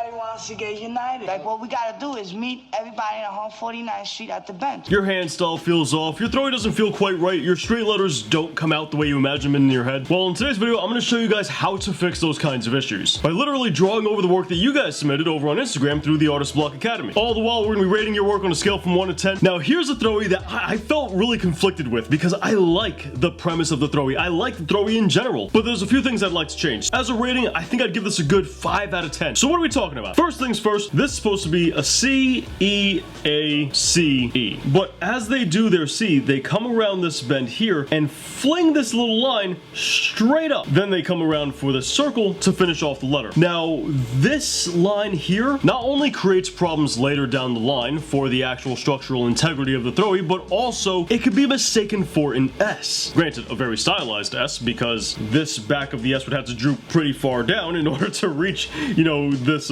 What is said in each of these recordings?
everybody wants to get united. Like, what we gotta do is meet everybody on 149th Street at the bench. Your hand style feels off, your throwing doesn't feel quite right, your straight letters don't come out the way you imagine them in your head. Well, in today's video, I'm going to show you guys how to fix those kinds of issues by literally drawing over the work that you guys submitted over on Instagram through the Artist Block Academy. All the while, we're going to be rating your work on a scale from 1 to 10. Now, here's a Throwie that I felt really conflicted with because I like the premise of the Throwie. I like the Throwie in general, but there's a few things I'd like to change. As a rating, I think I'd give this a good 5 out of 10. So what are we talking about? First things first, this is supposed to be a C, E, A, C, E. But as they do their C, they come around this bend here and fling this little line straight up. Then they come around for the circle to finish off the letter. Now, this line here not only creates problems later down the line for the actual structural integrity of the Throwie, but also it could be mistaken for an S. Granted, a very stylized S, because this back of the S would have to droop pretty far down in order to reach, you know, this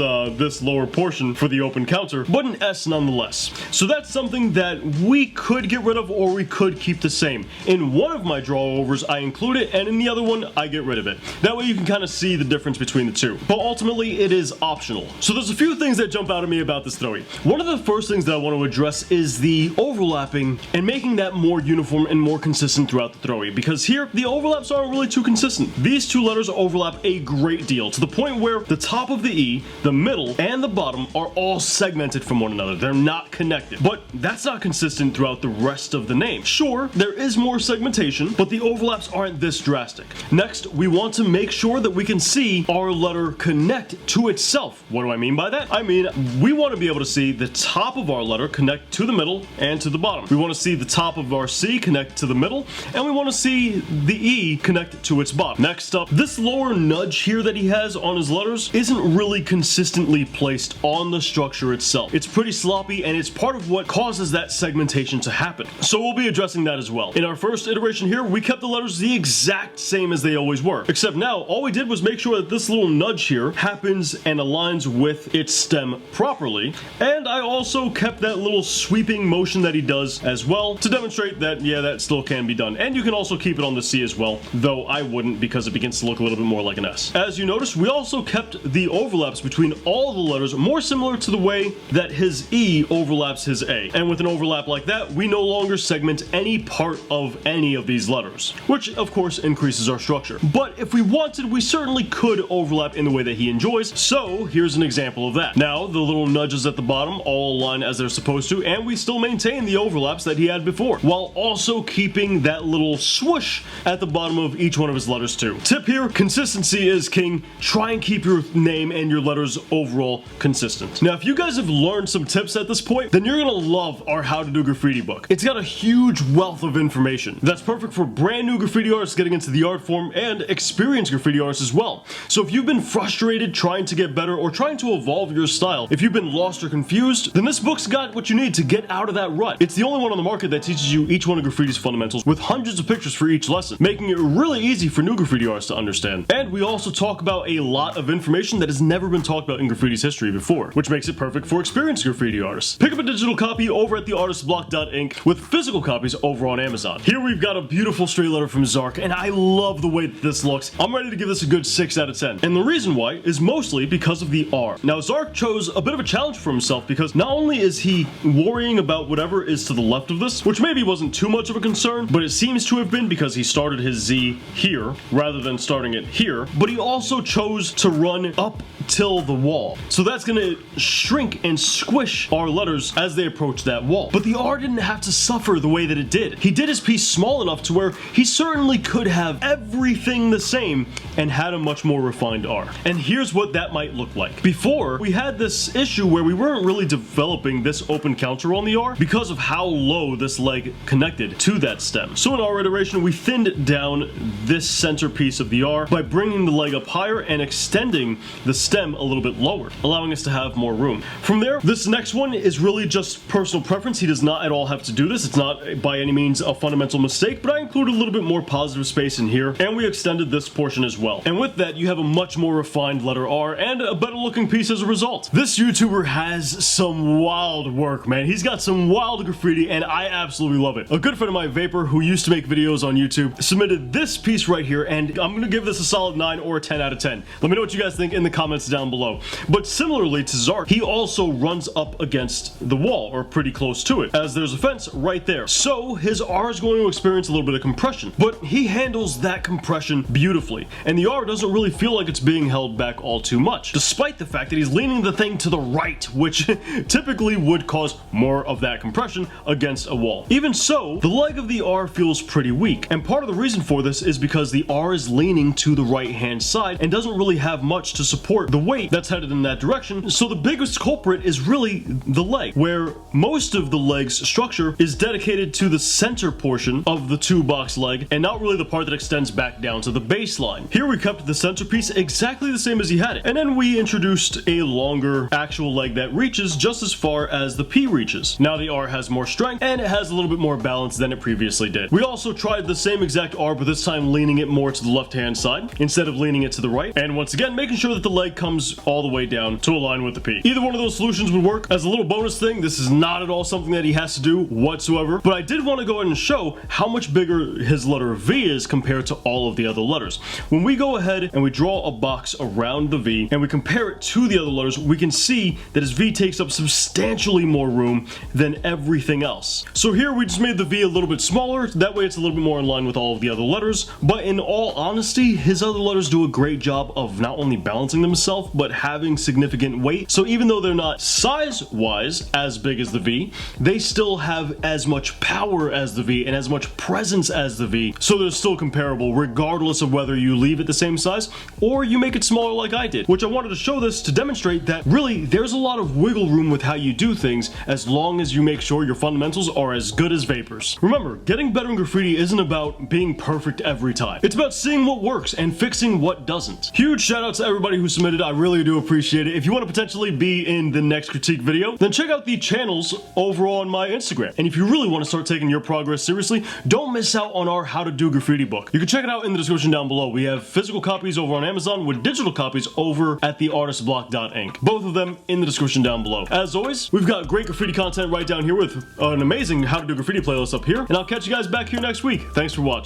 lower portion for the open counter, but an S nonetheless. So that's something that we could get rid of, or we could keep the same. In one of my drawovers, I include it, and in the other one, I get rid of it. That way you can kind of see the difference between the two. But ultimately, it is optional. So there's a few things that jump out at me about this Throwie. One of the first things that I want to address is the overlapping and making that more uniform and more consistent throughout the Throwie, because here, the overlaps aren't really too consistent. These two letters overlap a great deal, to the point where the top of the E, the middle, and the bottom are all segmented from one another. They're not connected. But that's not consistent throughout the rest of the name. Sure, there is more segmentation, but the overlaps aren't this drastic. Next, we want to make sure that we can see our letter connect to itself. What do I mean by that? I mean, we want to be able to see the top of our letter connect to the middle and to the bottom. We want to see the top of our C connect to the middle, and we want to see the E connect to its bottom. Next up, this lower nudge here that he has on his letters isn't really consistently placed on the structure itself. It's pretty sloppy, and it's part of what causes that segmentation to happen. So we'll be addressing that as well. In our first iteration here, we kept the letters the exact same as they always were, except now all we did was make sure that this little nudge here happens and aligns with its stem properly, and I also kept that little sweeping motion that he does as well to demonstrate that, yeah, that still can be done. And you can also keep it on the C as well, though I wouldn't, because it begins to look a little bit more like an S. As you notice, we also kept the overlaps between all the letters more similar to the way that his E overlaps his A. And with an overlap like that, we no longer segment any part of any of these letters, which of course increases our structure. But if we wanted, we certainly could overlap in the way that he enjoys, so here's an example of that. Now, the little nudges at the bottom all align as they're supposed to, and we still maintain the overlaps that he had before, while also keeping that little swoosh at the bottom of each one of his letters too. Tip here, consistency is king. Try and keep your name and your letters overall consistent. Now, if you guys have learned some tips at this point, then you're gonna love our How to Do Graffiti book. It's got a huge wealth of information that's perfect for brand new graffiti artists getting into the art form and experienced graffiti artists as well. So if you've been frustrated trying to get better or trying to evolve your style, if you've been lost or confused, then this book's got what you need to get out of that rut. It's the only one on the market that teaches you each one of graffiti's fundamentals with hundreds of pictures for each lesson, making it really easy for new graffiti artists to understand. And we also talk about a lot of information that has never been talked about in graffiti's history before, which makes it perfect for experienced graffiti artists. Pick up a digital copy over at theartistblock.inc with physical copies over on Amazon. Here we've got a beautiful straight letter from Zark, and I love the way that this looks. I'm ready to give this a good 6 out of 10. And the reason why is mostly because of the R. Now, Zark chose a bit of a challenge for himself because not only is he worrying about whatever is to the left of this, which maybe wasn't too much of a concern, but it seems to have been because he started his Z here rather than starting it here, but he also chose to run up till the wall. So that's gonna shrink and squish our letters as they approach that wall. But the R didn't have to suffer the way that it did. He did his piece small enough to where he certainly could have everything the same and had a much more refined R. And here's what that might look like. Before, we had this issue where we weren't really developing this open counter on the R because of how low this leg connected to that stem. So in our iteration, we thinned down this center piece of the R by bringing the leg up higher and extending the stem a little bit lower, allowing us to have more room. From there, this next one is really just personal preference. He does not at all have to do this. It's not by any means a fundamental mistake, but I included a little bit more positive space in here, and we extended this portion as well. And with that, you have a much more refined letter R and a better looking piece as a result. This YouTuber has some wild work, man. He's got some wild graffiti, and I absolutely love it. A good friend of mine, Vapur, who used to make videos on YouTube, submitted this piece right here, and I'm gonna give this a solid 9 or a 10 out of 10. Let me know what you guys think in the comments comments down below. But similarly to Zark, he also runs up against the wall, or pretty close to it, as there's a fence right there. So his R is going to experience a little bit of compression, but he handles that compression beautifully, and the R doesn't really feel like it's being held back all too much, despite the fact that he's leaning the thing to the right, which typically would cause more of that compression against a wall. Even so, the leg of the R feels pretty weak, and part of the reason for this is because the R is leaning to the right hand side and doesn't really have much to support the weight that's headed in that direction. So the biggest culprit is really the leg, where most of the leg's structure is dedicated to the center portion of the 2-box leg and not really the part that extends back down to the baseline. Here we kept the centerpiece exactly the same as he had it, and then we introduced a longer actual leg that reaches just as far as the P reaches. Now the R has more strength and it has a little bit more balance than it previously did. We also tried the same exact R, but this time leaning it more to the left hand side instead of leaning it to the right, and once again making sure that the leg comes all the way down to align with the P. Either one of those solutions would work. As a little bonus thing, this is not at all something that he has to do whatsoever, but I did want to go ahead and show how much bigger his letter V is compared to all of the other letters. When we go ahead and we draw a box around the V and we compare it to the other letters, we can see that his V takes up substantially more room than everything else. So here we just made the V a little bit smaller, that way it's a little bit more in line with all of the other letters, but in all honesty, his other letters do a great job of not only balancing themselves, but having significant weight. So even though they're not size-wise as big as the V, they still have as much power as the V and as much presence as the V, so they're still comparable regardless of whether you leave it the same size or you make it smaller like I did, which I wanted to show this to demonstrate that really there's a lot of wiggle room with how you do things as long as you make sure your fundamentals are as good as Vapurs. Remember, getting better in graffiti isn't about being perfect every time. It's about seeing what works and fixing what doesn't. Huge shout out to everybody who submitted, I really do appreciate it. If you want to potentially be in the next critique video, then check out the channels over on my Instagram. And if you really want to start taking your progress seriously, don't miss out on our How to Do Graffiti book. You can check it out in the description down below. We have physical copies over on Amazon with digital copies over at theartistblock.inc. Both of them in the description down below. As always, we've got great graffiti content right down here with an amazing How to Do Graffiti playlist up here, and I'll catch you guys back here next week. Thanks for watching.